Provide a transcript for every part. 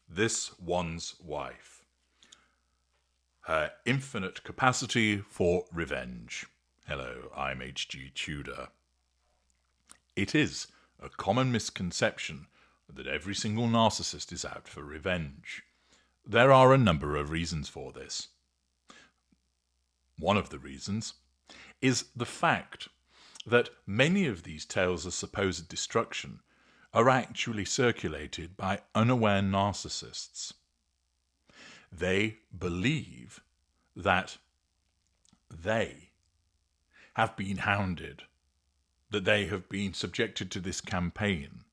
This one's wife. Her infinite capacity for revenge. Hello, I'm H.G. Tudor. It is a common misconception that every single narcissist is out for revenge. There are a number of reasons for this. One of the reasons is the fact that many of these tales of supposed destruction are actually circulated by unaware narcissists. They believe that they have been hounded, that they have been subjected to this campaign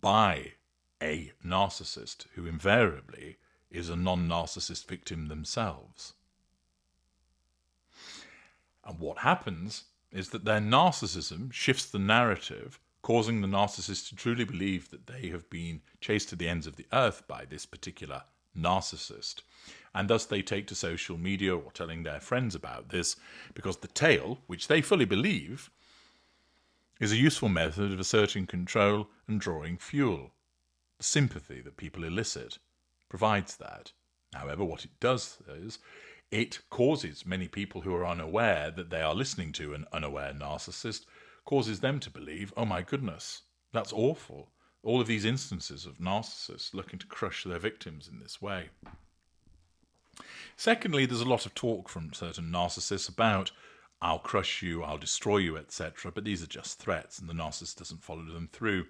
by a narcissist who invariably is a non-narcissist victim themselves. And what happens is that their narcissism shifts the narrative, causing the narcissist to truly believe that they have been chased to the ends of the earth by this particular narcissist. And thus they take to social media or telling their friends about this, because the tale, which they fully believe, is a useful method of asserting control and drawing fuel. The sympathy that people elicit provides that. However, what it does is it causes many people who are unaware that they are listening to an unaware narcissist, causes them to believe, oh my goodness, that's awful. All of these instances of narcissists looking to crush their victims in this way. Secondly, there's a lot of talk from certain narcissists about, I'll crush you, I'll destroy you, etc. But these are just threats, and the narcissist doesn't follow them through.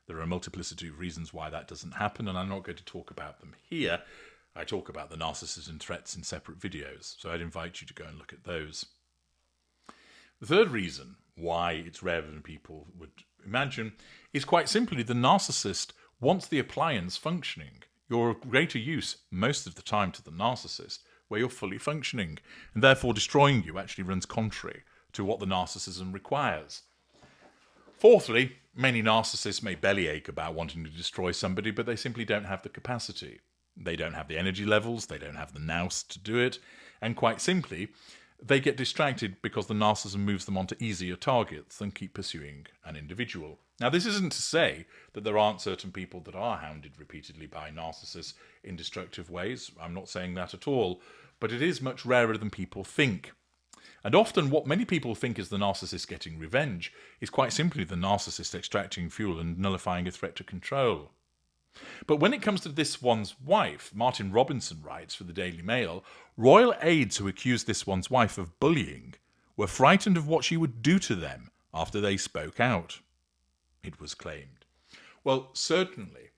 There are a multiplicity of reasons why that doesn't happen, and I'm not going to talk about them here. I talk about the narcissist and threats in separate videos, so I'd invite you to go and look at those. The third reason why it's rarer than people would imagine is quite simply the narcissist wants the appliance functioning. You're of greater use most of the time to the narcissist where you're fully functioning, and therefore destroying you actually runs contrary to what the narcissism requires. Fourthly, many narcissists may bellyache about wanting to destroy somebody, but they simply don't have the capacity. They don't have the energy levels, they don't have the nous to do it, and quite simply, they get distracted because the narcissism moves them onto easier targets than keep pursuing an individual. Now, this isn't to say that there aren't certain people that are hounded repeatedly by narcissists in destructive ways. I'm not saying that at all, but it is much rarer than people think. And often what many people think is the narcissist getting revenge is quite simply the narcissist extracting fuel and nullifying a threat to control. But when it comes to this one's wife, Martin Robinson writes for the Daily Mail, royal aides who accused this one's wife of bullying were frightened of what she would do to them after they spoke out, it was claimed. Well, certainly,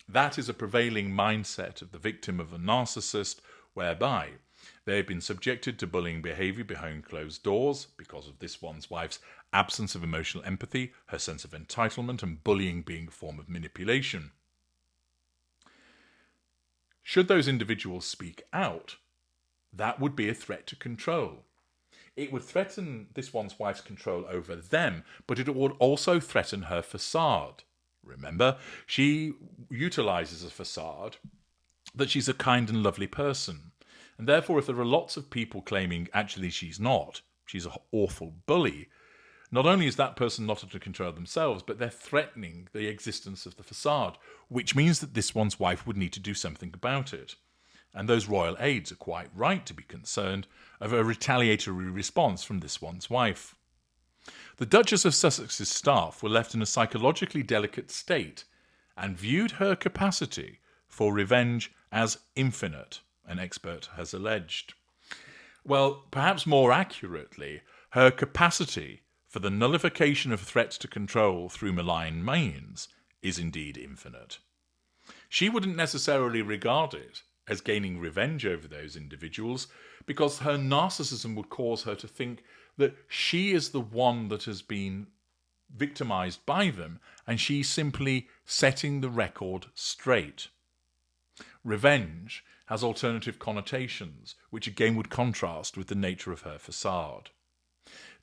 that is a prevailing mindset of the victim of a narcissist, whereby they have been subjected to bullying behaviour behind closed doors because of this one's wife's absence of emotional empathy, her sense of entitlement, and bullying being a form of manipulation. Should those individuals speak out, that would be a threat to control. It would threaten this one's wife's control over them, but it would also threaten her facade. Remember, she utilises a facade that she's a kind and lovely person. And therefore, if there are lots of people claiming actually she's not, she's an awful bully, not only is that person not under control themselves, but they're threatening the existence of the facade, which means that this one's wife would need to do something about it. And those royal aides are quite right to be concerned of a retaliatory response from this one's wife. The Duchess of Sussex's staff were left in a psychologically delicate state and viewed her capacity for revenge as infinite, an expert has alleged. Well, perhaps more accurately, her capacity for the nullification of threats to control through malign means is indeed infinite. She wouldn't necessarily regard it as gaining revenge over those individuals because her narcissism would cause her to think that she is the one that has been victimized by them and she's simply setting the record straight. Revenge has alternative connotations, which again would contrast with the nature of her facade.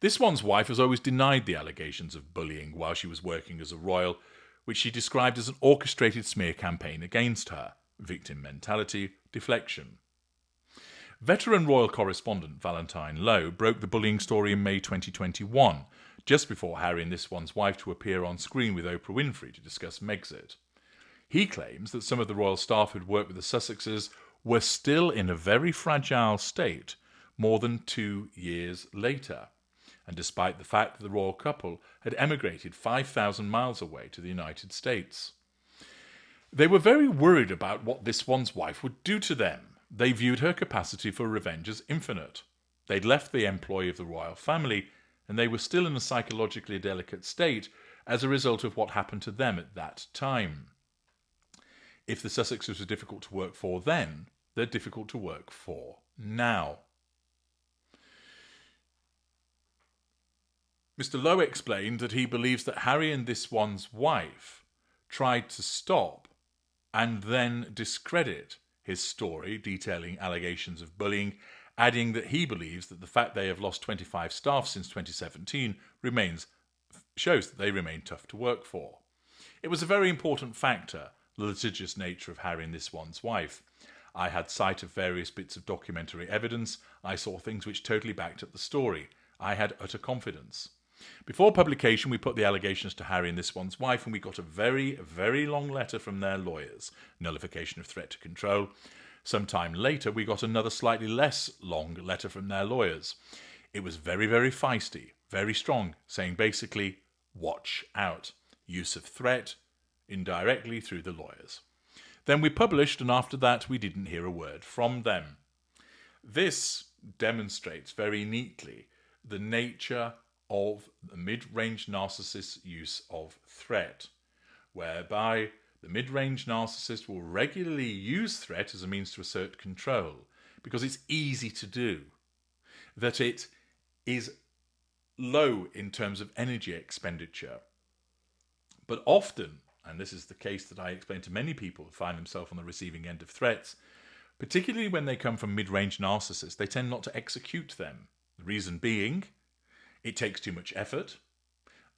This one's wife has always denied the allegations of bullying while she was working as a royal, which she described as an orchestrated smear campaign against her, victim mentality, deflection. Veteran royal correspondent Valentine Lowe broke the bullying story in May 2021, just before Harry and this one's wife to appear on screen with Oprah Winfrey to discuss Megxit. He claims that some of the royal staff who'd worked with the Sussexes were still in a very fragile state more than 2 years later, and despite the fact that the royal couple had emigrated 5,000 miles away to the United States. They were very worried about what this one's wife would do to them. They viewed her capacity for revenge as infinite. They'd left the employ of the royal family, and they were still in a psychologically delicate state as a result of what happened to them at that time. If the Sussexes were difficult to work for then, they're difficult to work for now. Mr. Lowe explained that he believes that Harry and this one's wife tried to stop and then discredit his story detailing allegations of bullying, adding that he believes that the fact they have lost 25 staff since 2017 shows that they remain tough to work for. It was a very important factor, the litigious nature of Harry and this one's wife. I had sight of various bits of documentary evidence. I saw things which totally backed up the story. I had utter confidence. Before publication, we put the allegations to Harry and this one's wife, and we got a very, very long letter from their lawyers, nullification of threat to control. Sometime later, we got another slightly less long letter from their lawyers. It was very, very feisty, very strong, saying basically, watch out. Use of threat, indirectly through the lawyers. Then we published, and after that, we didn't hear a word from them. This demonstrates very neatly the nature of the mid-range narcissist's use of threat, whereby the mid-range narcissist will regularly use threat as a means to assert control, because it's easy to do, that it is low in terms of energy expenditure. But often, and this is the case that I explain to many people who find themselves on the receiving end of threats, particularly when they come from mid-range narcissists, they tend not to execute them. The reason being, it takes too much effort.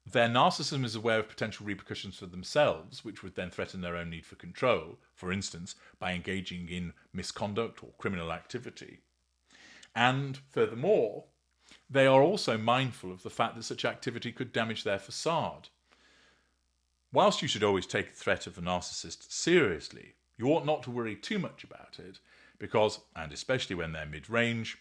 Their narcissism is aware of potential repercussions for themselves, which would then threaten their own need for control, for instance, by engaging in misconduct or criminal activity. And furthermore, they are also mindful of the fact that such activity could damage their facade. Whilst you should always take the threat of a narcissist seriously, you ought not to worry too much about it, because, and especially when they're mid-range,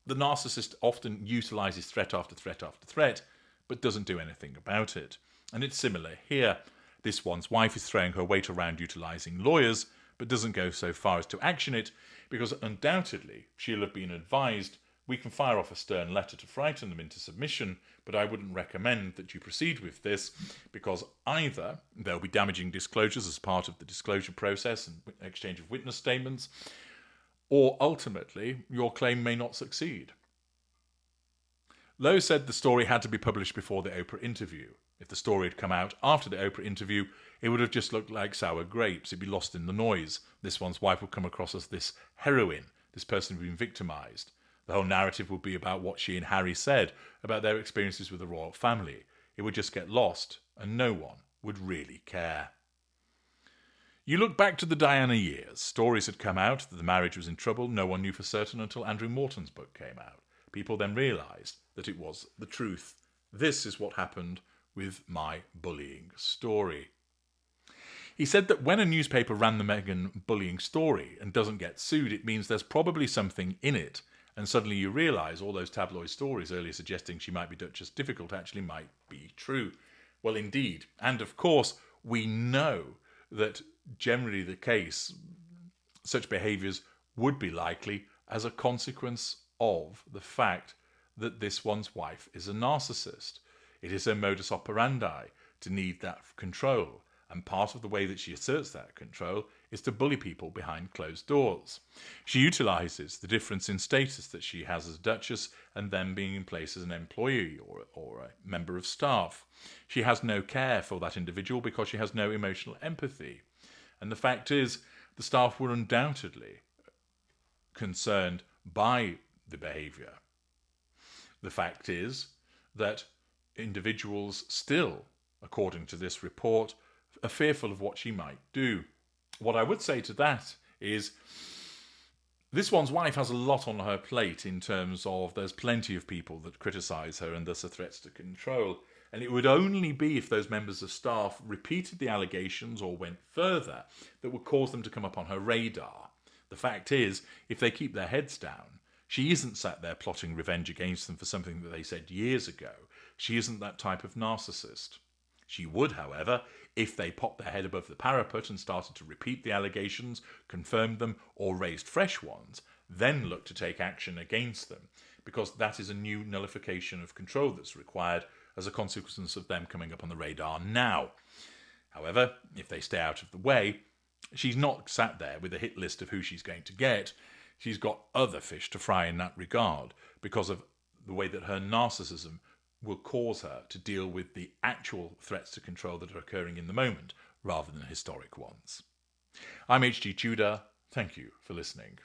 the narcissist often utilises threat after threat after threat, but doesn't do anything about it. And it's similar here. This one's wife is throwing her weight around utilising lawyers, but doesn't go so far as to action it, because undoubtedly she'll have been advised, we can fire off a stern letter to frighten them into submission, but I wouldn't recommend that you proceed with this, because either there'll be damaging disclosures as part of the disclosure process and exchange of witness statements, or ultimately your claim may not succeed. Lowe said the story had to be published before the Oprah interview. If the story had come out after the Oprah interview, it would have just looked like sour grapes. It'd be lost in the noise. This one's wife would come across as this heroine, this person who'd been victimised. The whole narrative would be about what she and Harry said about their experiences with the royal family. It would just get lost, and no one would really care. You look back to the Diana years. Stories had come out that the marriage was in trouble. No one knew for certain until Andrew Morton's book came out. People then realised that it was the truth. This is what happened with my bullying story. He said that when a newspaper ran the Meghan bullying story and doesn't get sued, it means there's probably something in it. And suddenly you realise all those tabloid stories earlier suggesting she might be Duchess Difficult actually might be true. Well, indeed. And of course, we know that generally the case, such behaviours would be likely as a consequence of the fact that this one's wife is a narcissist. It is her modus operandi to need that control, and part of the way that she asserts that control is to bully people behind closed doors. She utilises the difference in status that she has as Duchess and then being in place as an employee or a member of staff. She has no care for that individual because she has no emotional empathy. And the fact is, the staff were undoubtedly concerned by the behaviour. The fact is that individuals still, according to this report, are fearful of what she might do. What I would say to that is This one's wife has a lot on her plate in terms of there's plenty of people that criticise her and thus are threats to control. And it would only be if those members of staff repeated the allegations or went further that would cause them to come up on her radar. The fact is, if they keep their heads down, she isn't sat there plotting revenge against them for something that they said years ago. She isn't that type of narcissist. She would, however, if they popped their head above the parapet and started to repeat the allegations, confirmed them, or raised fresh ones, then look to take action against them, because that is a new nullification of control that's required as a consequence of them coming up on the radar now. However, if they stay out of the way, she's not sat there with a hit list of who she's going to get. She's got other fish to fry in that regard because of the way that her narcissism will cause her to deal with the actual threats to control that are occurring in the moment rather than historic ones. I'm H.G. Tudor. Thank you for listening.